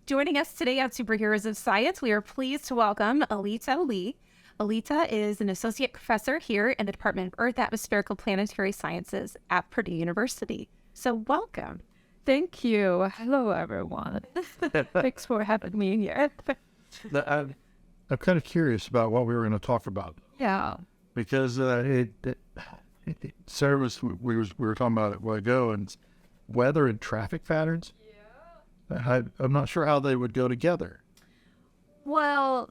Joining us today on Superheroes of Science, we are pleased to welcome Elita Li. Elita is an associate professor here in the Department of Earth, Atmospherical Planetary Sciences at Purdue University. So welcome. Thank you. Hello, everyone. Thanks for having me here. I'm kind of curious about what we were going to talk about. Yeah. Because service we were talking about it a while ago, and it's weather and traffic patterns. Yeah. I'm not sure how they would go together. Well,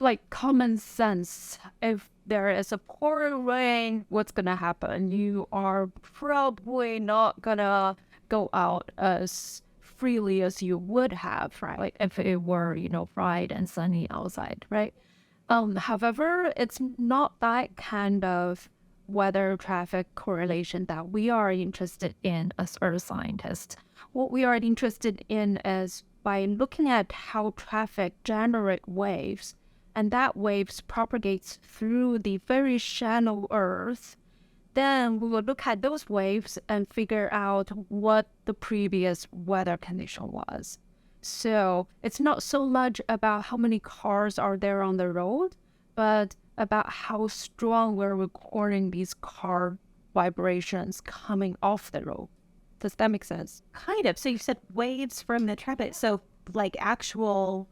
like common sense. If there is a pouring rain, what's gonna happen? You are probably not gonna go out as freely as you would have, right? Like if it were, bright and sunny outside, right? However, it's not that kind of weather traffic correlation that we are interested in as earth scientists. What we are interested in is by looking at how traffic generate waves, and that waves propagates through the very shallow earth, then we will look at those waves and figure out what the previous weather condition was. So it's not so much about how many cars are there on the road, but about how strong we're recording these car vibrations coming off the road. Does that make sense? Kind of. So you said waves from the traffic. So like actual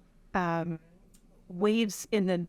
waves in the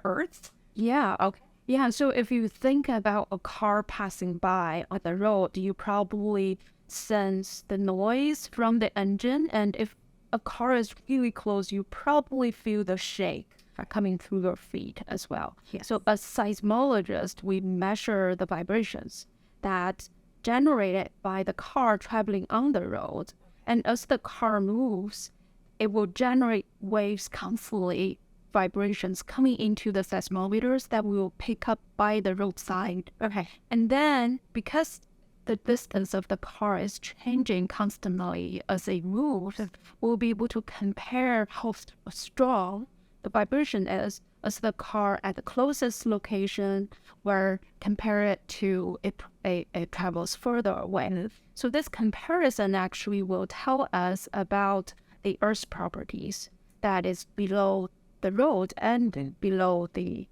earth? Yeah. Okay. Yeah. So if you think about a car passing by on the road, you probably sense the noise from the engine. And if a car is really close, you probably feel the shake coming through your feet as well. Yes. So as seismologists, we measure the vibrations that generated by the car traveling on the road. And as the car moves, it will generate waves constantly, vibrations coming into the seismometers that we will pick up by the roadside. Okay. And then because the distance of the car is changing constantly as it moves, we'll be able to compare how strong the vibration is as the car at the closest location, where compare it to it travels further away. So this comparison actually will tell us about the Earth's properties that is below the road and below the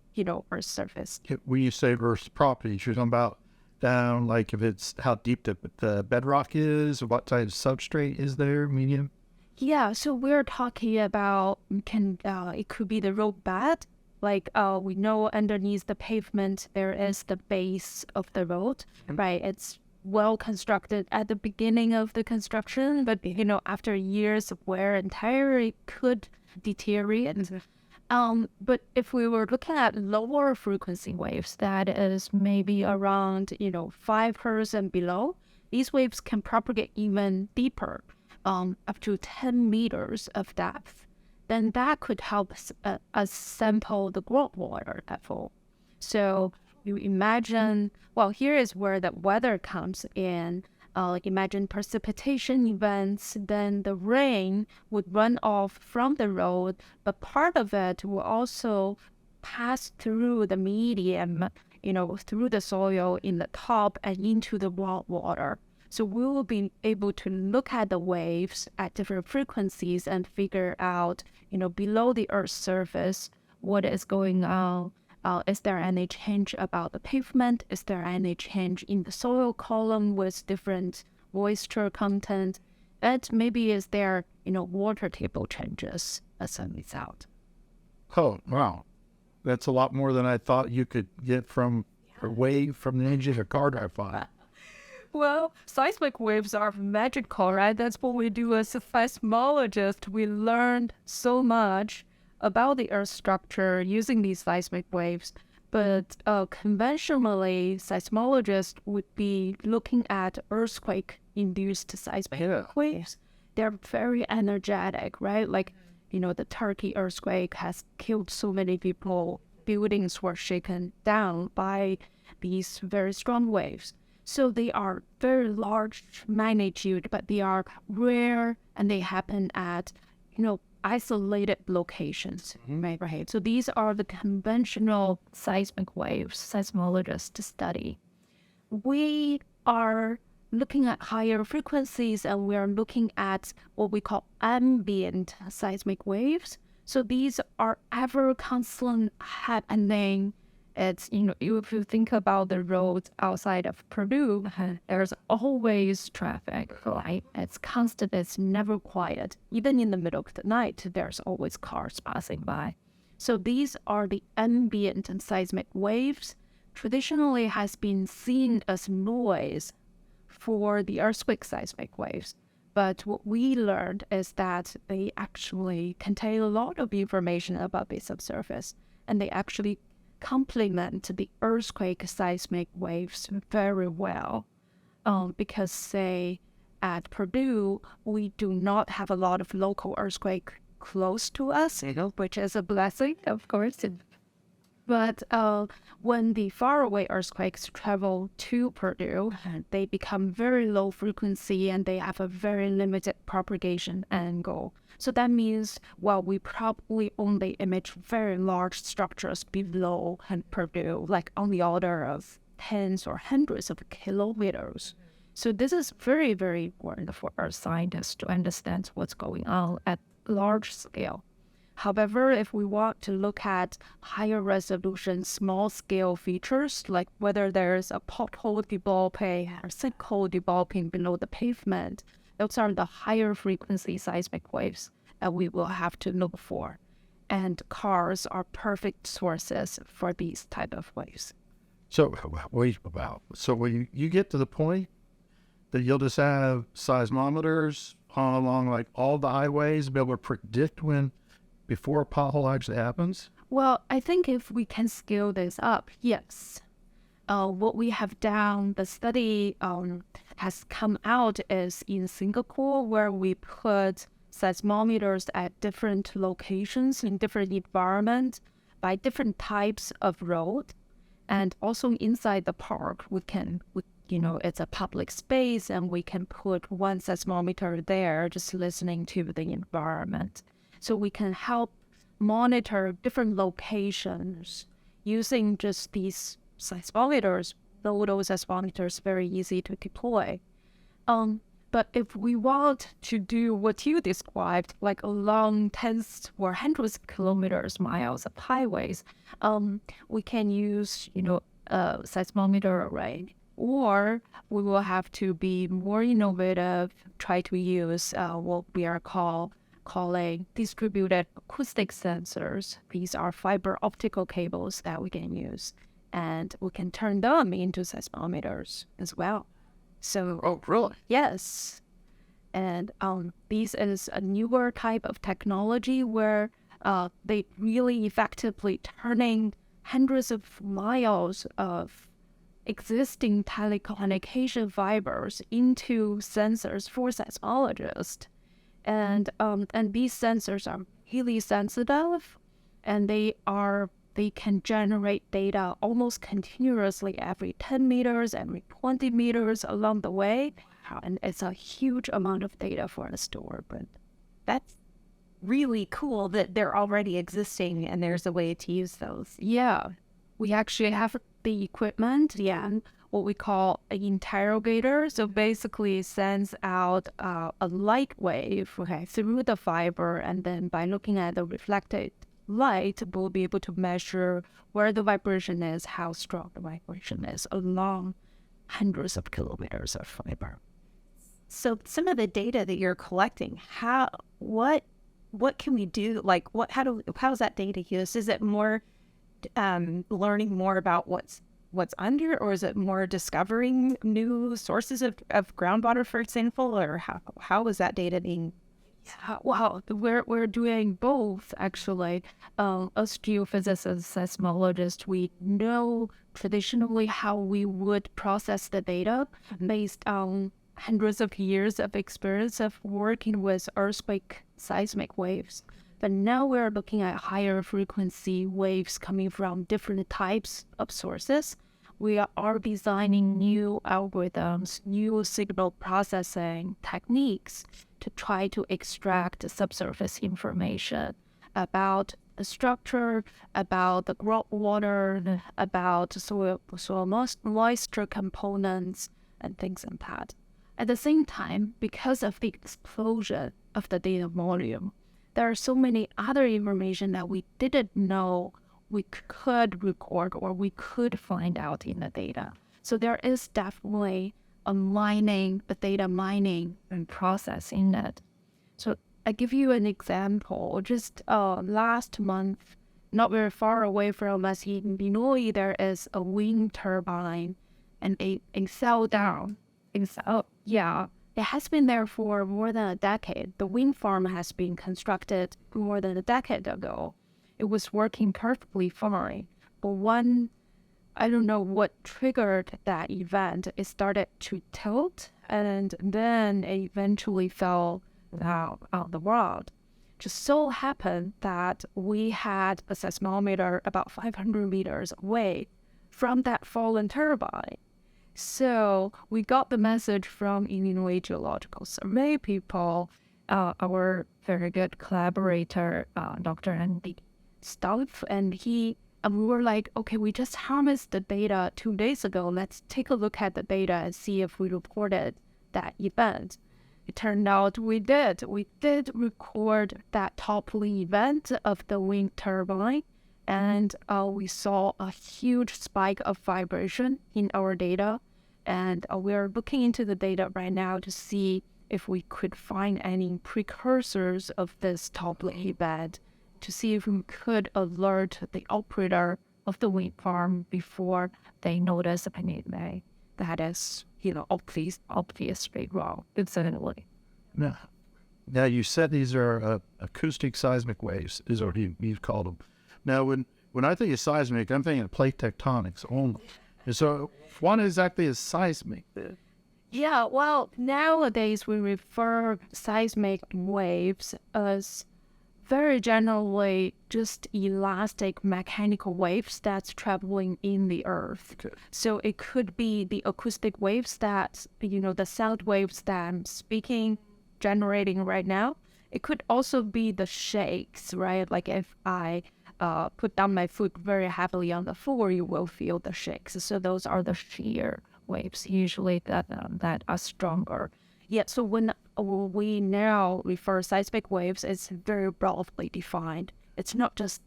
Earth's surface. When you say Earth's properties, you're talking about down, like if it's how deep the bedrock is, or what type of substrate is there, medium? Yeah, so we're talking about it could be the road bed. Like we know underneath the pavement there is the base of the road, right? It's well constructed at the beginning of the construction, but after years of wear and tear, it could deteriorate. But if we were looking at lower frequency waves, that is maybe around 5 hertz and below, these waves can propagate even deeper, up to 10 meters of depth. Then that could help us sample the groundwater level. So you imagine, well, here is where the weather comes in. Imagine precipitation events, then the rain would run off from the road, but part of it will also pass through the medium, through the soil in the top and into the groundwater. So we will be able to look at the waves at different frequencies and figure out, below the Earth's surface, what is going on. Is there any change about the pavement? Is there any change in the soil column with different moisture content? And maybe is there, water table changes as a result? Oh, wow. That's a lot more than I thought you could get from a wave from the engine or car drive by. Well, seismic waves are magical, right? That's what we do as a seismologist. We learned so much about the Earth structure using these seismic waves. But conventionally, seismologists would be looking at earthquake-induced seismic waves. They're very energetic, right? Like, the Turkey earthquake has killed so many people. Buildings were shaken down by these very strong waves. So they are very large magnitude, but they are rare and they happen at, isolated locations, right? So these are the conventional seismic waves seismologists study. We are looking at higher frequencies, and we are looking at what we call ambient seismic waves. So these are ever constant happening. It's, if you think about the roads outside of Purdue, there's always traffic, right? It's constant, it's never quiet. Even in the middle of the night, there's always cars passing by. So these are the ambient seismic waves. Traditionally has been seen as noise for the earthquake seismic waves. But what we learned is that they actually contain a lot of information about the subsurface, and they actually complement the earthquake seismic waves very well. Because, say, at Purdue, we do not have a lot of local earthquake close to us, which is a blessing, of course. But when the faraway earthquakes travel to Purdue, they become very low frequency and they have a very limited propagation angle. So that means, well, we probably only image very large structures below Purdue, like on the order of tens or hundreds of kilometers. So this is very, very important for our scientists to understand what's going on at large scale. However, if we want to look at higher resolution, small scale features, like whether there's a pothole developing or sinkhole developing below the pavement, those are the higher frequency seismic waves that we will have to look for. And cars are perfect sources for these type of waves. So when you get to the point that you'll just have seismometers along like all the highways, be able to predict when before a pothole actually happens? Well, I think if we can scale this up, yes. What we have done, the study has come out is in Singapore, where we put seismometers at different locations in different environments by different types of road. And also inside the park, it's a public space, and we can put one seismometer there just listening to the environment. So we can help monitor different locations using just these seismometers. Those seismometers very easy to deploy. But if we want to do what you described, like along tens or hundreds of kilometers, miles of highways, we can use, a seismometer array. Or we will have to be more innovative, try to use what we are calling distributed acoustic sensors. These are fiber optical cables that we can use, and we can turn them into seismometers as well. So, Oh, really? yes. And this is a newer type of technology where they really effectively turning hundreds of miles of existing telecommunication fibers into sensors for seismologists. And these sensors are really sensitive, and they can generate data almost continuously every 10 meters, every 20 meters along the way. And it's a huge amount of data for us to work with. That's really cool that they're already existing and there's a way to use those. Yeah, we actually have the equipment, what we call an interrogator. So basically it sends out a light wave through the fiber, and then by looking at the reflected light, we'll be able to measure where the vibration is, how strong the vibration is along hundreds of kilometers of fiber. So some of the data that you're collecting, what can we do? Like how is that data used? Is it more learning more about what's under, or is it more discovering new sources of groundwater, for example, or how is that data being? Yeah, well, we're doing both actually. As geophysicists, seismologists, we know traditionally how we would process the data based on hundreds of years of experience of working with earthquake seismic waves. But now we're looking at higher frequency waves coming from different types of sources. We are designing new algorithms, new signal processing techniques to try to extract subsurface information about the structure, about the groundwater, about soil moisture components, and things like that. At the same time, because of the explosion of the data volume, there are so many other information that we didn't know we could record or we could find out in the data. So there is definitely a data mining and process in it. So I give you an example. Just last month, not very far away from us in Yunyue, there is a wind turbine, and it fell down. It has been there for more than a decade. The wind farm has been constructed more than a decade ago. It was working perfectly fine. But I don't know what triggered that event. It started to tilt, and then it eventually fell out of the world. Just so happened that we had a seismometer about 500 meters away from that fallen turbine. So we got the message from Illinois Geological Survey people, our very good collaborator, Dr. Andy Stuff, and we were like, okay, we just harvested the data 2 days ago. Let's take a look at the data and see if we reported that event. It turned out we did. We did record that toppling event of the wind turbine, and we saw a huge spike of vibration in our data. And we're looking into the data right now to see if we could find any precursors of this toppling event, to see if we could alert the operator of the wind farm before they notice anything that is, obviously wrong. Certainly. Now you said these are acoustic seismic waves, is what you've called them. Now, when I think of seismic, I'm thinking of plate tectonics only. And so, what exactly is seismic? Yeah, well, nowadays we refer seismic waves as very generally just elastic mechanical waves that's traveling in the earth. Okay. So it could be the acoustic waves that, the sound waves that I'm generating right now. It could also be the shakes, right? Like if I put down my foot very heavily on the floor, you will feel the shakes. So those are the shear waves, usually that are stronger. Yeah, so when we now refer seismic waves, it's very broadly defined. It's not just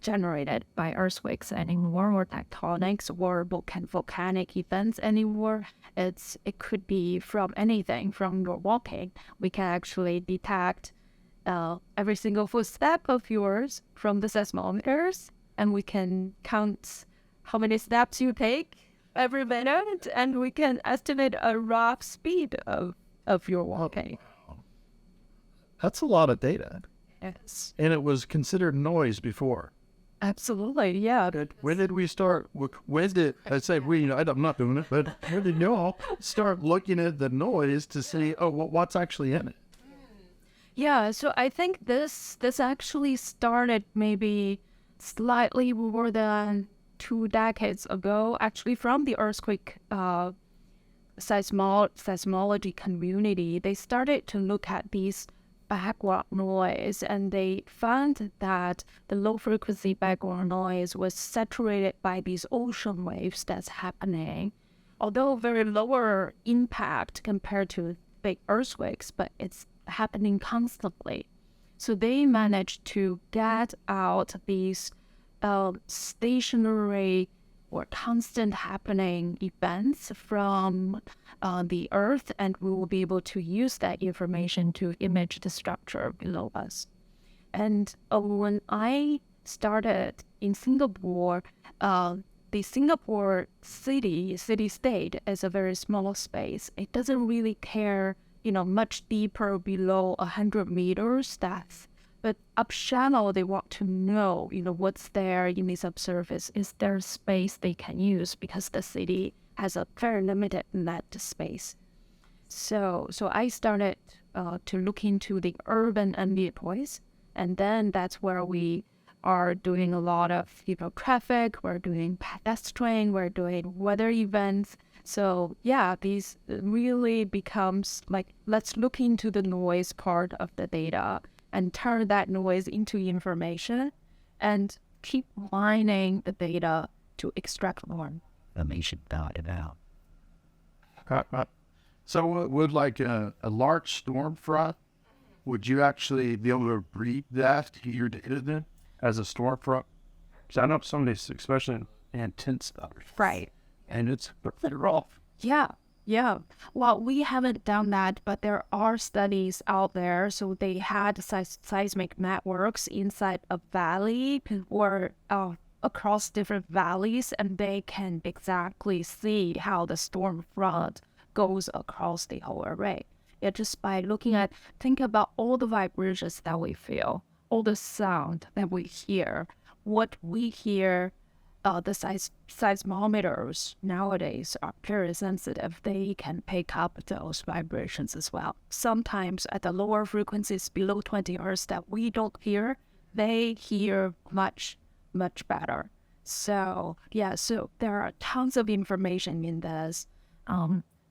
generated by earthquakes anymore, or tectonics, or volcanic events anymore. It could be from anything, from your walking. We can actually detect every single footstep of yours from the seismometers, and we can count how many steps you take every minute, and we can estimate a rough speed of your walking. That's a lot of data. Yes. And it was considered noise before. Absolutely, yeah. When did we start? I say we, I'm not doing it, but when did y'all start looking at the noise to see, what's actually in it? Yeah, so I think this actually started maybe slightly more than 2 decades ago, actually from the earthquake seismology community. They started to look at these background noise, and they found that the low-frequency background noise was saturated by these ocean waves that's happening, although very lower impact compared to big earthquakes, but it's happening constantly. So they managed to get out these stationary or constant happening events from the Earth, and we will be able to use that information to image the structure below us. And when I started in Singapore, the Singapore city-state is a very small space. It doesn't really care, much deeper below 100 meters depth. But up shallow, they want to know, what's there in the subsurface. Is there space they can use? Because the city has a very limited net space. So I started to look into the urban ambient noise, and then that's where we are doing a lot of, traffic. We're doing pedestrian. We're doing weather events. So yeah, these really becomes like, let's look into the noise part of the data and turn that noise into information and keep mining the data to extract more information out. So would like a large storm front, would you actually be able to read that to your data then as a storm front? Because I know some of these, especially intense stuff. Right. And it's rough. Yeah. Yeah. Well, we haven't done that, but there are studies out there. So they had seismic networks inside a valley or across different valleys, and they can exactly see how the storm front goes across the whole array. Yeah, just by looking at, think about all the vibrations that we feel, all the sound that we hear, what we hear. The seismometers nowadays are very sensitive. They can pick up those vibrations as well. Sometimes at the lower frequencies below 20 hertz that we don't hear, they hear much, much better. So yeah, so there are tons of information in this.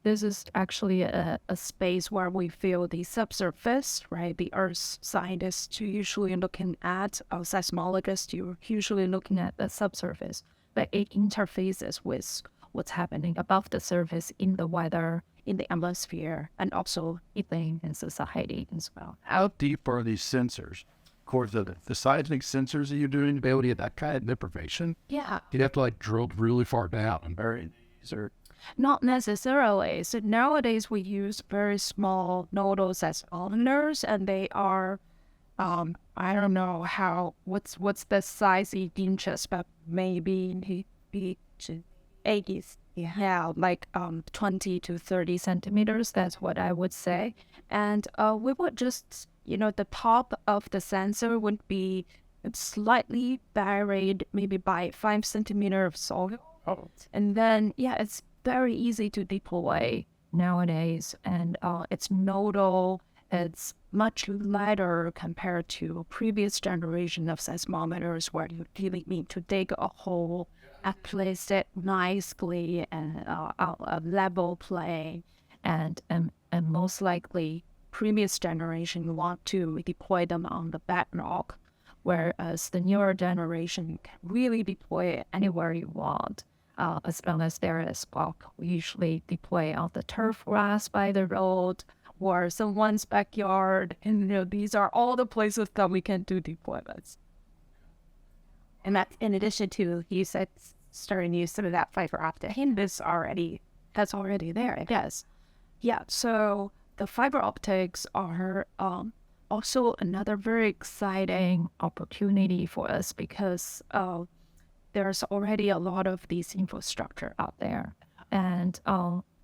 This is actually a space where we feel the subsurface, right? The Earth scientists usually looking at, seismologists, you're usually looking at the subsurface, but it interfaces with what's happening above the surface in the weather, in the atmosphere, and also in society as well. How deep are these sensors? Of course, the seismic sensors that you're doing to be able to get that kind of information, Yeah. you'd have to like drill really far down and bury these or... Not necessarily. So nowadays we use very small nodal seismometers, and they are, I don't know what's the size in inches, but maybe 80s. Yeah, like 20 to 30 centimeters. That's what I would say. And we would just, the top of the sensor would be slightly buried, maybe by 5 centimeters of soil. Oh. And then, it's very easy to deploy nowadays, and it's nodal. It's much lighter compared to previous generation of seismometers, where you really need to dig a hole and place it nicely and a level plane, and most likely previous generation you want to deploy them on the bedrock, whereas the newer generation can really deploy it anywhere you want. As long as there is bulk, we usually deploy on the turf grass by the road or someone's backyard. And these are all the places that we can do deployments. And that's in addition to, you said, starting to use some of that fiber optic. That's already there. Yes. Yeah. So the fiber optics are also another very exciting opportunity for us, because there's already a lot of these infrastructure out there. And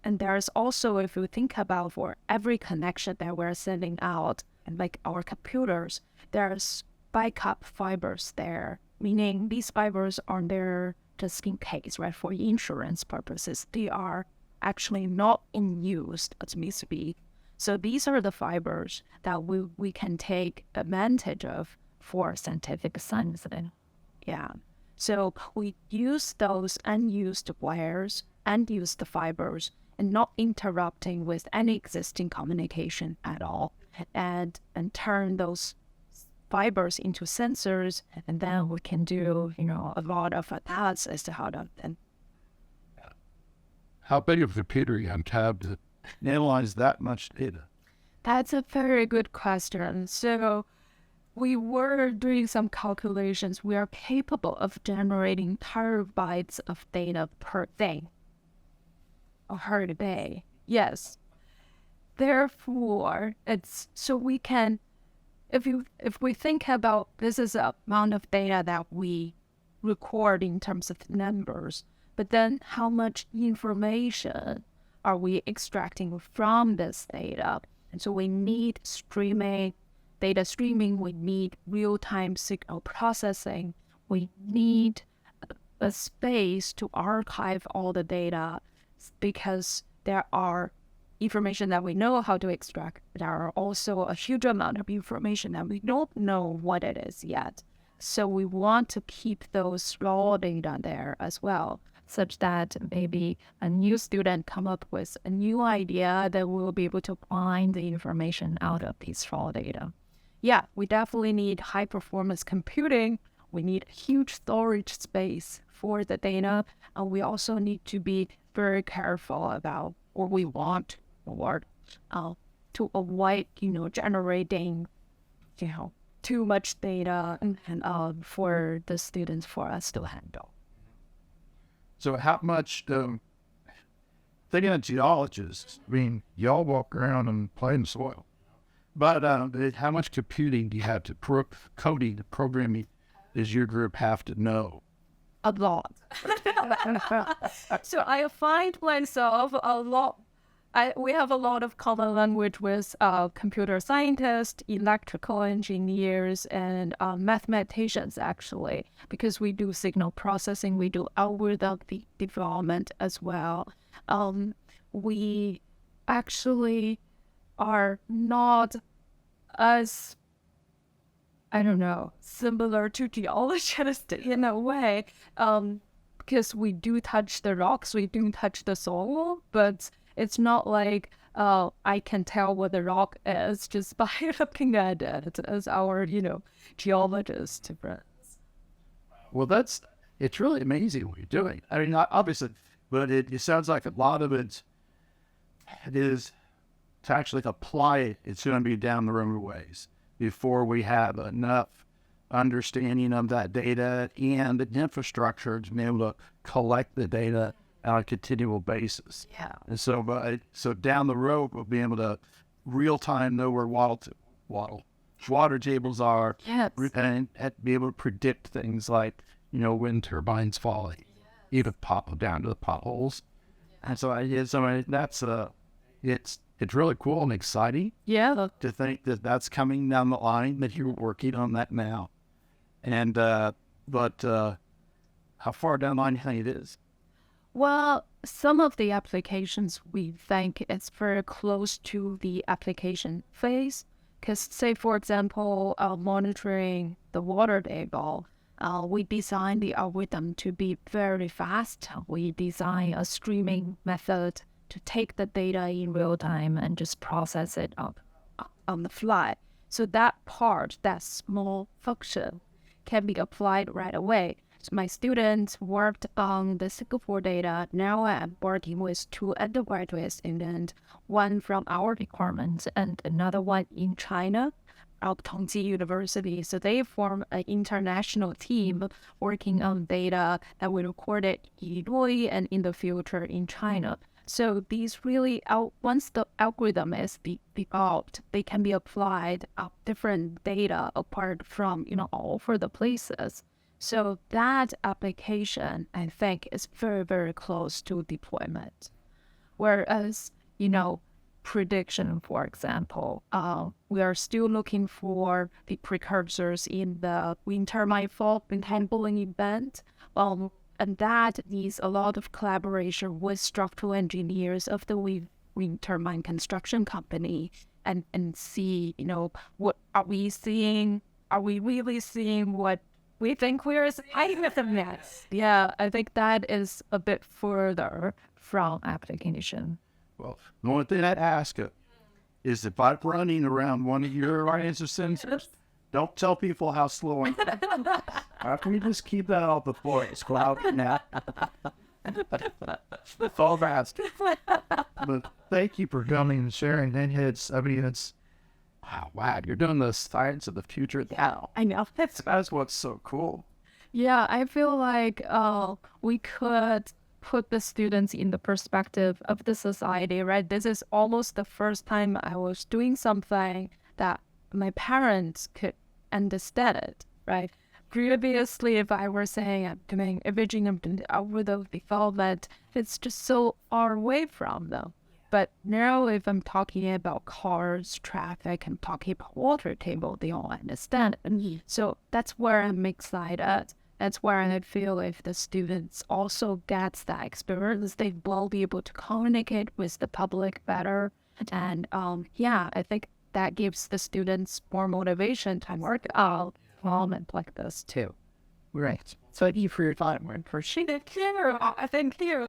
there's also, if you think about for every connection that we're sending out, and like our computers, there's backup fibers there, meaning these fibers aren't there just in case, right? For insurance purposes, they are actually not in use as we speak. So these are the fibers that we can take advantage of for scientific science. Yeah. So we use those unused wires, unused fibers, and not interrupting with any existing communication at all, and turn those fibers into sensors, and then we can do, a lot of analysis as to how to. How big of a computer you have to analyze that much data? That's a very good question. So we were doing some calculations. We are capable of generating terabytes of data per day. Or day. Yes. Therefore, it's so we can, if we think about this is the amount of data that we record in terms of numbers, but then how much information are we extracting from this data? And so we need data streaming, we need real-time signal processing, we need a space to archive all the data, because there are information that we know how to extract. There are also a huge amount of information that we don't know what it is yet. So we want to keep those raw data there as well, such that maybe a new student come up with a new idea that we'll be able to find the information out of these raw data. Yeah, we definitely need high performance computing. We need huge storage space for the data. And we also need to be very careful about, or we want board, to avoid, generating, too much data and for the students, for us to handle. So how much, thinking of geologists, I mean, y'all walk around and play in the soil, but how much computing do you have to, coding, programming, does your group have to know? A lot. So I find myself a lot. We have a lot of common language with computer scientists, electrical engineers, and mathematicians, actually, because we do signal processing, we do algorithm development as well. We actually are not as, similar to geologists in a way, because we do touch the rocks, we do touch the soil, but it's not like I can tell what the rock is just by looking at it as our, geologist friends. Well, it's really amazing what you're doing. I mean, obviously, but it sounds like a lot of it is to actually apply it. It's going to be down the road ways before we have enough understanding of that data and the infrastructure to be able to collect the data on a continual basis. Yeah. And so down the road, we'll be able to real time know where water tables are, yes, and be able to predict things like, wind turbines falling, even pop down to the potholes. And so that's it's really cool and exciting. Yeah. To think that that's coming down the line, that you're working on that now. And but how far down the line do you think it is? Well, some of the applications we think it's very close to the application phase. Because, say, for example, monitoring the water table, we design the algorithm to be very fast. We design a streaming method to take the data in real time and just process it up on the fly. So that part, that small function, can be applied right away. So my students worked on the Singapore data. Now I'm working with 2 undergraduate students, one from our department and another one in China, at Purdue University. So they form an international team working on data that we recorded in Yunyue and in the future in China. So these really, once the algorithm is developed, they can be applied different data apart from, all over the places. So that application, I think, is very, very close to deployment. Whereas, prediction, for example, we are still looking for the precursors in the wind turbine fault handling event. And that needs a lot of collaboration with structural engineers of the wind turbine construction company and see, what are we seeing? Are we really seeing what we think we're seeing with the mess? Yeah, I think that is a bit further from application. Well, the only thing I'd ask is if I'm running around one of your answer sensors, don't tell people how slow I am. How can you just keep that off the floor? It's cloudy now. It's all fast. But thank you for coming and sharing. And it's wow, you're doing the science of the future. Yeah, I know. That's what's so cool. Yeah, I feel like we could put the students in the perspective of the society, right? This is almost the first time I was doing something that my parents could understand it, right? Previously, if I were saying I'm doing imaging of the algorithm development, it's just so far away from them. But now if I'm talking about cars, traffic, I'm talking about water table, they all understand it. So that's where I'm excited. That's where I feel if the students also get that experience, they will be able to communicate with the public better. And I think that gives the students more motivation to work out development like this too. Right. So thank you for your time. I appreciate it. Thank you.